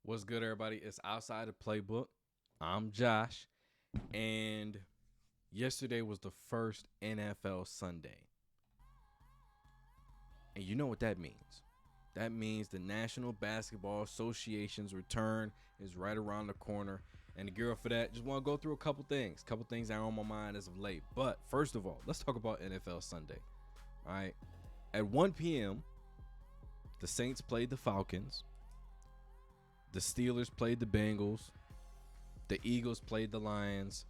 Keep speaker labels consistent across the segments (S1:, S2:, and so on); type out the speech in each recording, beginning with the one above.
S1: What's good, everybody? It's Outside the Playbook. I'm Josh, and yesterday was the first NFL Sunday. And you know what that means. That means the National Basketball Association's return is right around the corner. And the gear up for that, just want to go through a couple things that are on my mind as of late. But first of all, let's talk about NFL Sunday. All right. At 1 p.m., the Saints played the Falcons. The Steelers played the Bengals. The Eagles played the Lions.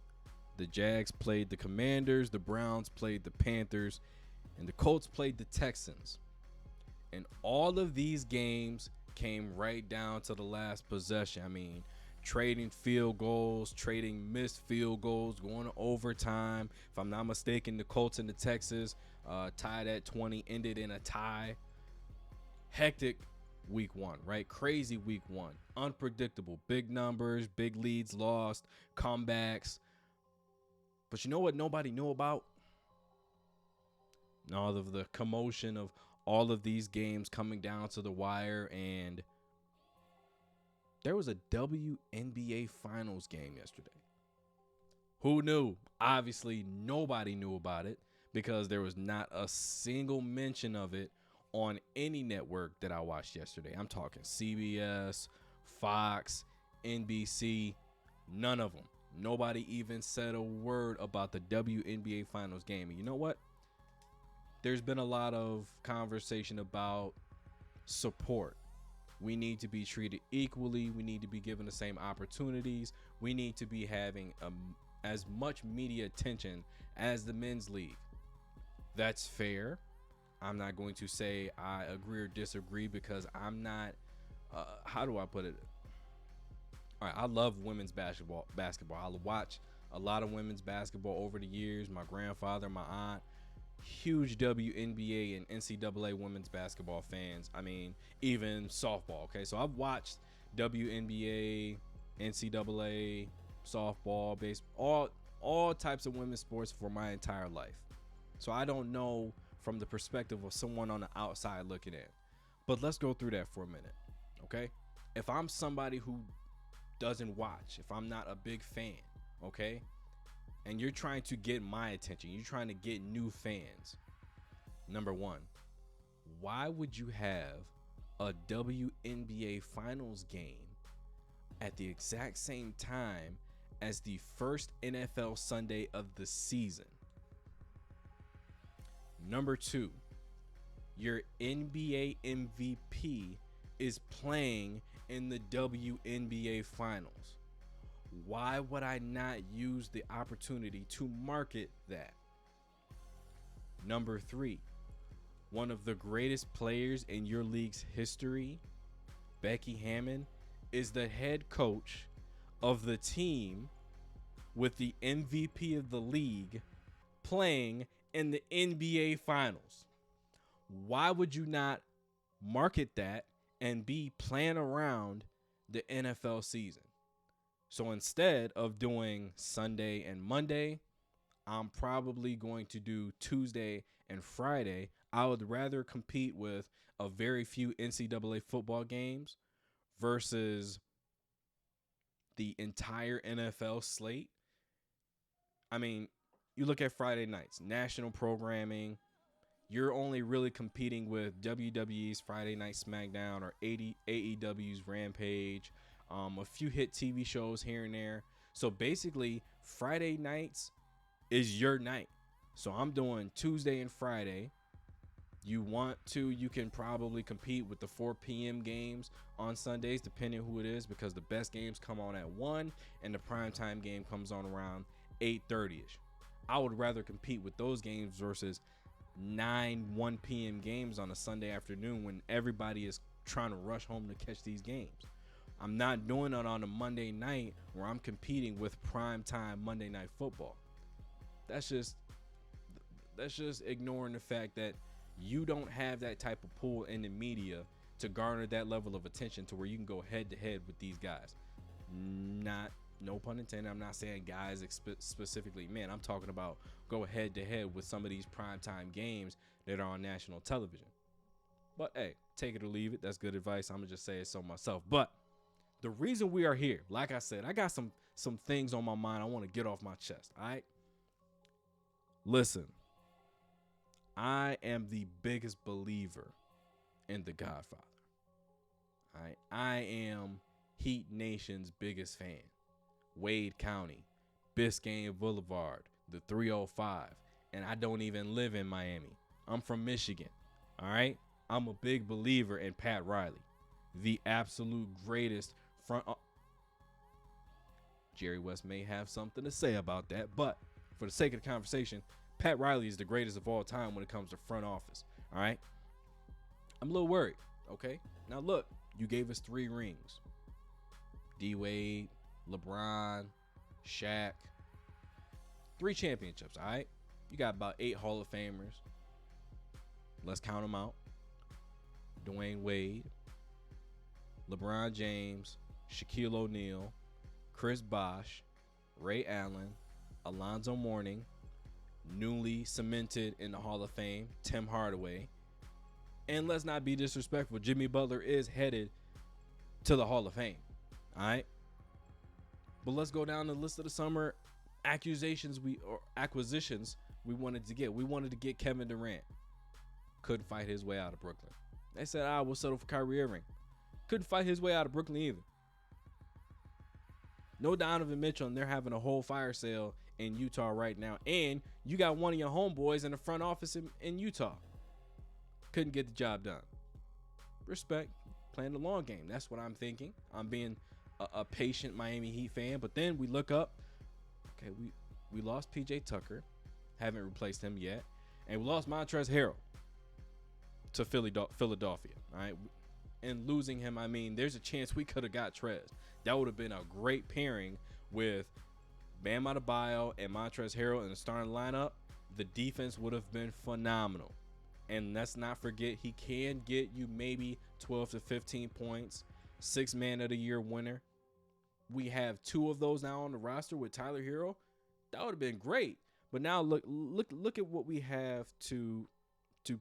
S1: The Jags played the Commanders. The Browns played the Panthers. And the Colts played the Texans. And all of these games came right down to the last possession. I mean, trading field goals, trading missed field goals, going to overtime. If I'm not mistaken, the Colts and the Texans tied at 20, ended in a tie. Hectic week one, right? Crazy week one. Unpredictable. Big numbers, big leads lost, comebacks. But you know what nobody knew about? All of the commotion of all of these games coming down to the wire, and there was a WNBA Finals game yesterday. Who knew? Obviously, nobody knew about it because there was not a single mention of it on any network that I watched yesterday. I'm talking CBS, Fox, NBC, none of them. Nobody even said a word about the WNBA Finals game. And you know what? There's been a lot of conversation about support. We need to be treated equally. We need to be given the same opportunities. We need to be having as much media attention as the men's league. That's fair. I'm not going to say I agree or disagree because I'm not, how do I put it? All right, I love women's basketball. I watch a lot of women's basketball over the years. My grandfather, my aunt, huge WNBA and NCAA women's basketball fans. I mean, even softball, okay? So I've watched WNBA, NCAA, softball, baseball, all types of women's sports for my entire life. So I don't know from the perspective of someone on the outside looking in. But let's go through that for a minute, okay? If I'm somebody who doesn't watch, if I'm not a big fan, okay, and you're trying to get my attention, you're trying to get new fans, number one, why would you have a WNBA Finals game at the exact same time as the first NFL Sunday of the season? Number two, your NBA MVP is playing in the WNBA Finals. Why would I not use the opportunity to market that? Number three, one of the greatest players in your league's history, Becky Hammon, is the head coach of the team with the MVP of the league playing in the NBA Finals. Why would you not market that and be playing around the NFL season? So instead of doing Sunday and Monday, I'm probably going to do Tuesday and Friday. I would rather compete with a very few NCAA football games versus the entire NFL slate. I mean, you look at Friday nights, national programming, you're only really competing with WWE's Friday Night SmackDown or AEW's Rampage, a few hit TV shows here and there. So basically, Friday nights is your night. So I'm doing Tuesday and Friday. You want to, you can probably compete with the 4 p.m. games on Sundays, depending who it is, because the best games come on at 1 and the primetime game comes on around 8:30ish. I would rather compete with those games versus 1 p.m. games on a Sunday afternoon when everybody is trying to rush home to catch these games. I'm not doing it on a Monday night where I'm competing with primetime Monday Night Football. That's just ignoring the fact that you don't have that type of pull in the media to garner that level of attention to where you can go head to head with these guys. Not No pun intended. I'm not saying guys specifically men. I'm talking about go head to head with some of these primetime games that are on national television. But hey, take it or leave it. That's good advice. I'm gonna just say it so myself. But the reason we are here, like I said, I got some things on my mind I want to get off my chest. All right. Listen, I am the biggest believer in The Godfather. All right. I am Heat Nation's biggest fan. Wade County, Biscayne Boulevard, the 305. And I don't even live in Miami. I'm from Michigan. All right. I'm a big believer in Pat Riley, the absolute greatest front. Jerry West may have something to say about that, but for the sake of the conversation, Pat Riley is the greatest of all time when it comes to front office. All right. I'm a little worried. Okay. Now look, you gave us 3 rings. D Wade, LeBron, Shaq. 3 championships. All right. You got about 8 Hall of Famers. Let's count them out. Dwayne Wade, LeBron James, Shaquille O'Neal, Chris Bosh, Ray Allen, Alonzo Mourning, newly cemented in the Hall of Fame, Tim Hardaway. And let's not be disrespectful, Jimmy Butler is headed to the Hall of Fame. All right. But let's go down the list of the summer acquisitions we wanted to get. We wanted to get Kevin Durant. Couldn't fight his way out of Brooklyn. They said, we'll settle for Kyrie Irving. Couldn't fight his way out of Brooklyn either. No Donovan Mitchell, and they're having a whole fire sale in Utah right now. And you got one of your homeboys in the front office in Utah. Couldn't get the job done. Respect. Playing the long game. That's what I'm thinking. I'm being a patient Miami Heat fan. But then we look up. Okay, we lost PJ Tucker. Haven't replaced him yet. And we lost Montrezl Harrell to Philadelphia. All right. And losing him, I mean, there's a chance we could have got Trez. That would have been a great pairing with Bam Adebayo and Montrezl Harrell in the starting lineup. The defense would have been phenomenal. And let's not forget, he can get you maybe 12 to 15 points. 6th Man of the Year winner. We have 2 of those now on the roster with Tyler Hero. That would have been great. But now look at what we have to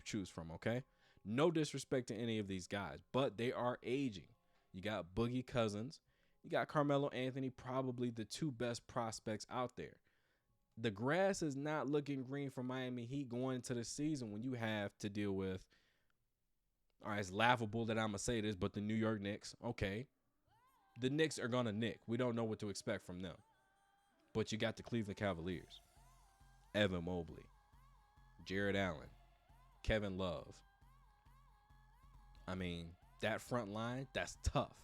S1: choose from, okay? No disrespect to any of these guys, but they are aging. You got Boogie Cousins. You got Carmelo Anthony, probably the 2 best prospects out there. The grass is not looking green for Miami Heat going into the season when you have to deal with, all right, it's laughable that I'm going to say this, but the New York Knicks, okay. The Knicks are going to nick. We don't know what to expect from them. But you got the Cleveland Cavaliers, Evan Mobley, Jared Allen, Kevin Love. I mean, that front line, that's tough.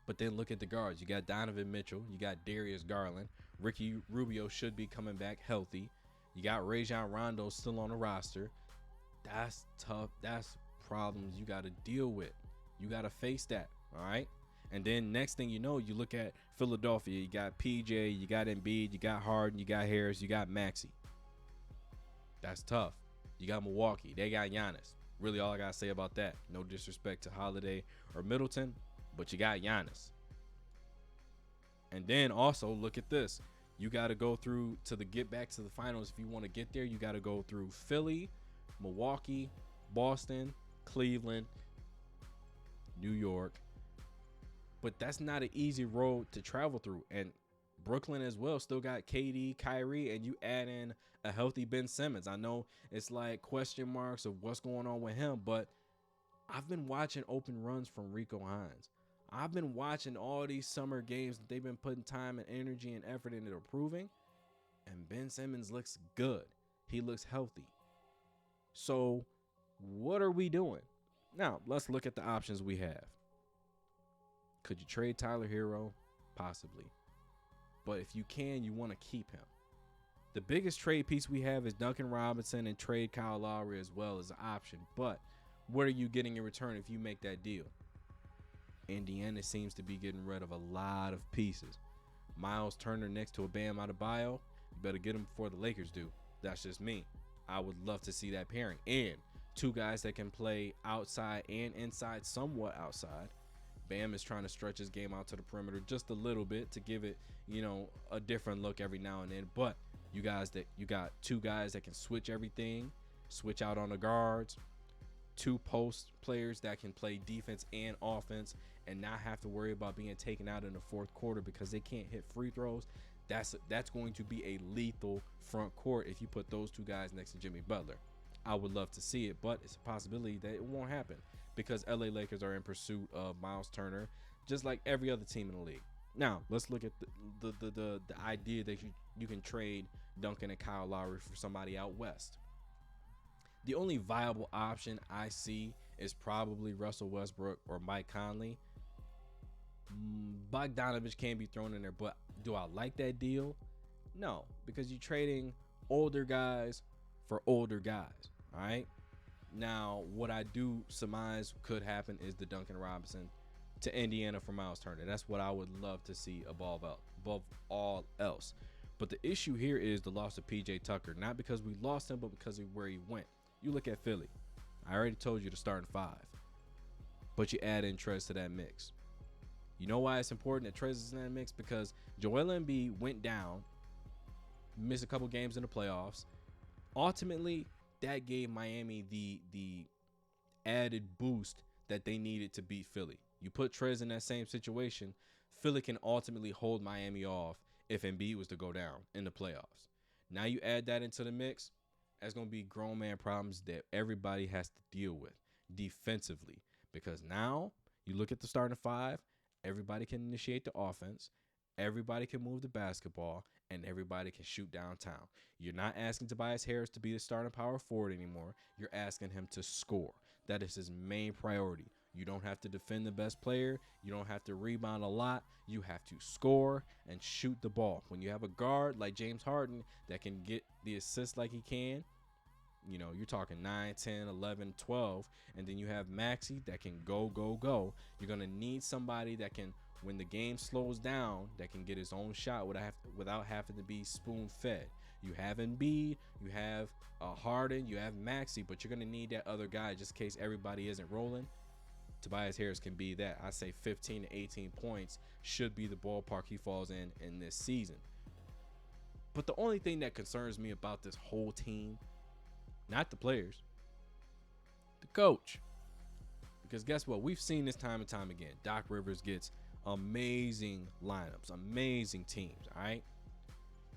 S1: But then look at the guards. You got Donovan Mitchell. You got Darius Garland. Ricky Rubio should be coming back healthy. You got Rajon Rondo still on the roster. That's tough. That's problems you got to deal with. You got to face that, all right? And then next thing you know, you look at Philadelphia. You got PJ. You got Embiid. You got Harden. You got Harris. You got Maxey. That's tough. You got Milwaukee. They got Giannis. Really all I got to say about that. No disrespect to Holiday or Middleton, but you got Giannis. And then also look at this. You got to go through to get back to the finals. If you want to get there, you got to go through Philly, Milwaukee, Boston, Cleveland, New York. But that's not an easy road to travel through. And Brooklyn as well still got KD, Kyrie, and you add in a healthy Ben Simmons. I know it's like question marks of what's going on with him, but I've been watching open runs from Rico Hines. I've been watching all these summer games that they've been putting time and energy and effort into improving, and Ben Simmons looks good. He looks healthy. So what are we doing? Now, let's look at the options we have. Could you trade Tyler Hero? Possibly. But if you can, you want to keep him. The biggest trade piece we have is Duncan Robinson, and trade Kyle Lowry as well as an option. But what are you getting in return if you make that deal? Indiana seems to be getting rid of a lot of pieces. Miles Turner next to a Bam Adebayo, you better get him before the Lakers do. That's just me. I would love to see that pairing. And 2 guys that can play outside and inside, somewhat outside. Bam is trying to stretch his game out to the perimeter just a little bit to give it, you know, a different look every now and then. But you got two guys that can switch everything, switch out on the guards, two post players that can play defense and offense and not have to worry about being taken out in the fourth quarter because they can't hit free throws. That's going to be a lethal front court if you put those two guys next to Jimmy Butler. I would love to see it, but it's a possibility that it won't happen because LA Lakers are in pursuit of Miles Turner, just like every other team in the league. Now, let's look at the idea that you can trade Duncan and Kyle Lowry for somebody out west. The only viable option I see is probably Russell Westbrook or Mike Conley. Bogdanovich can be thrown in there, but do I like that deal? No, because you're trading older guys for older guys. All right. Now, what I do surmise could happen is the Duncan Robinson to Indiana for Miles Turner. That's what I would love to see above all else. But the issue here is the loss of PJ Tucker, not because we lost him, but because of where he went. You look at Philly. I already told you to start in 5, but you add in Trez to that mix. You know why it's important that Trez is in that mix? Because Joel Embiid went down, missed a couple games in the playoffs. Ultimately, that gave Miami the added boost that they needed to beat Philly. You put Trez in that same situation, Philly can ultimately hold Miami off if Embiid was to go down in the playoffs. Now you add that into the mix, that's going to be grown man problems that everybody has to deal with defensively. Because now you look at the starting 5, everybody can initiate the offense, everybody can move the basketball, and everybody can shoot downtown. You're not asking Tobias Harris to be the starting power forward anymore. You're asking him to score. That is his main priority. You don't have to defend the best player. You don't have to rebound a lot. You have to score and shoot the ball. When you have a guard like James Harden that can get the assists like he can, you know, you're talking 9, 10, 11, 12, and then you have Maxey that can go. You're going to need somebody that can, when the game slows down, that can get his own shot without having to be spoon-fed. You have Embiid, you have Harden, you have Maxey, but you're going to need that other guy just in case everybody isn't rolling. Tobias Harris can be that. I say 15 to 18 points should be the ballpark he falls in this season. But the only thing that concerns me about this whole team, not the players, the coach. Because guess what? We've seen this time and time again. Doc Rivers gets amazing lineups, amazing teams, all right?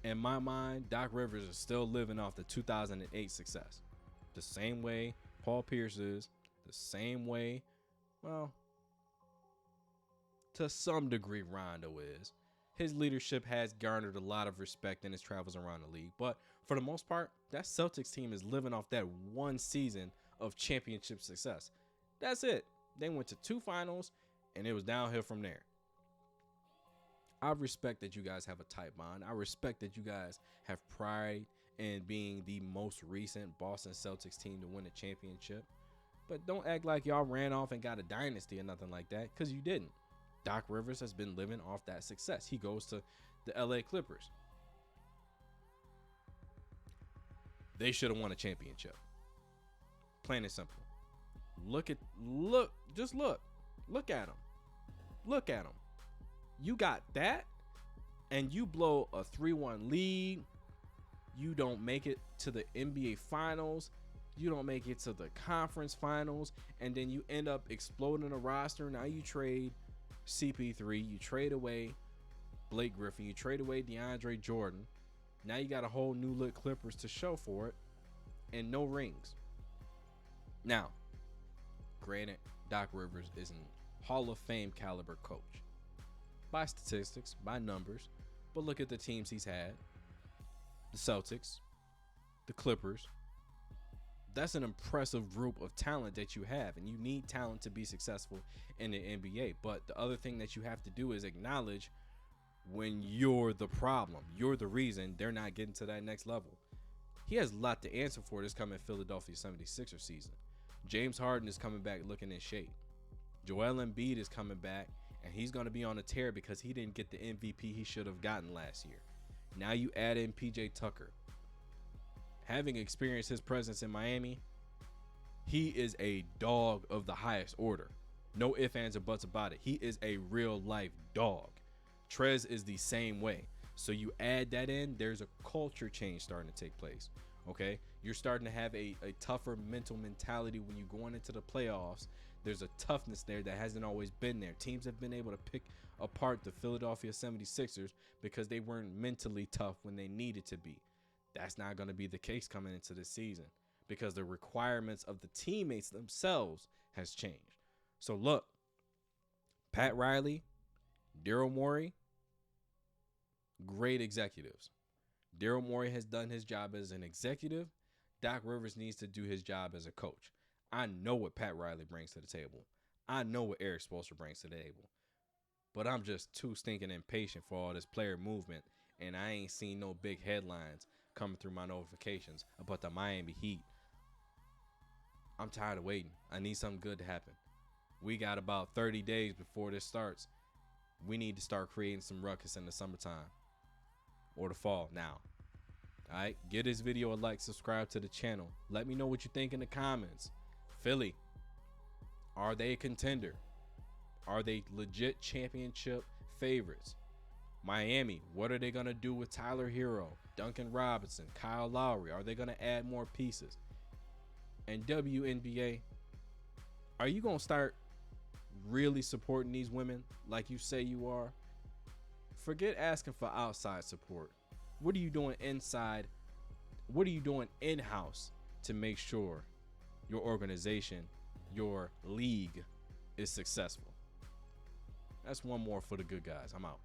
S1: In my mind, Doc Rivers is still living off the 2008 success. The same way Paul Pierce is, the same way, well, to some degree Rondo is. His leadership has garnered a lot of respect in his travels around the league. But for the most part, that Celtics team is living off that one season of championship success. That's it. They went to 2 finals, and it was downhill from there. I respect that you guys have a tight bond. I respect that you guys have pride in being the most recent Boston Celtics team to win a championship. But don't act like y'all ran off and got a dynasty or nothing like that, because you didn't. Doc Rivers has been living off that success. He goes to the LA Clippers. They should have won a championship. Plain and simple. Look at them. Look at them. You got that, and you blow a 3-1 lead. You don't make it to the NBA Finals. You don't make it to the conference finals, and then you end up exploding a roster. Now you trade CP3, you trade away Blake Griffin, you trade away DeAndre Jordan. Now you got a whole new look Clippers to show for it, and no rings. Now, granted, Doc Rivers is a Hall of Fame caliber coach by statistics, by numbers, but look at the teams he's had. The Celtics, the Clippers. That's an impressive group of talent that you have, and you need talent to be successful in the NBA. But the other thing that you have to do is acknowledge when you're the problem. You're the reason they're not getting to that next level. He has a lot to answer for this coming Philadelphia 76ers season. James Harden is coming back looking in shape. Joel Embiid is coming back, and he's going to be on a tear because he didn't get the MVP he should have gotten last year. Now you add in PJ Tucker. Having experienced his presence in Miami, he is a dog of the highest order. No ifs, ands, or buts about it. He is a real life dog. Trez is the same way. So you add that in, there's a culture change starting to take place. Okay, you're starting to have a tougher mental mentality when you're going into the playoffs. There's a toughness there that hasn't always been there. Teams have been able to pick apart the Philadelphia 76ers because they weren't mentally tough when they needed to be. That's not going to be the case coming into this season because the requirements of the teammates themselves has changed. So look, Pat Riley, Daryl Morey, great executives. Daryl Morey has done his job as an executive. Doc Rivers needs to do his job as a coach. I know what Pat Riley brings to the table. I know what Eric Spoelstra brings to the table. But I'm just too stinking impatient for all this player movement, and I ain't seen no big headlines coming through my notifications about the Miami Heat. I'm tired of waiting. I need something good to happen. We got about 30 days before this starts. We need to start creating some ruckus in the summertime or the fall now. All right, give this video a like, subscribe to the channel. Let me know what you think in the comments. Philly, are they a contender? Are they legit championship favorites? Miami, what are they going to do with Tyler Hero, Duncan Robinson, Kyle Lowry? Are they going to add more pieces? And WNBA, are you going to start really supporting these women like you say you are? Forget asking for outside support. What are you doing inside? What are you doing in-house to make sure your organization, your league is successful? That's one more for the good guys. I'm out.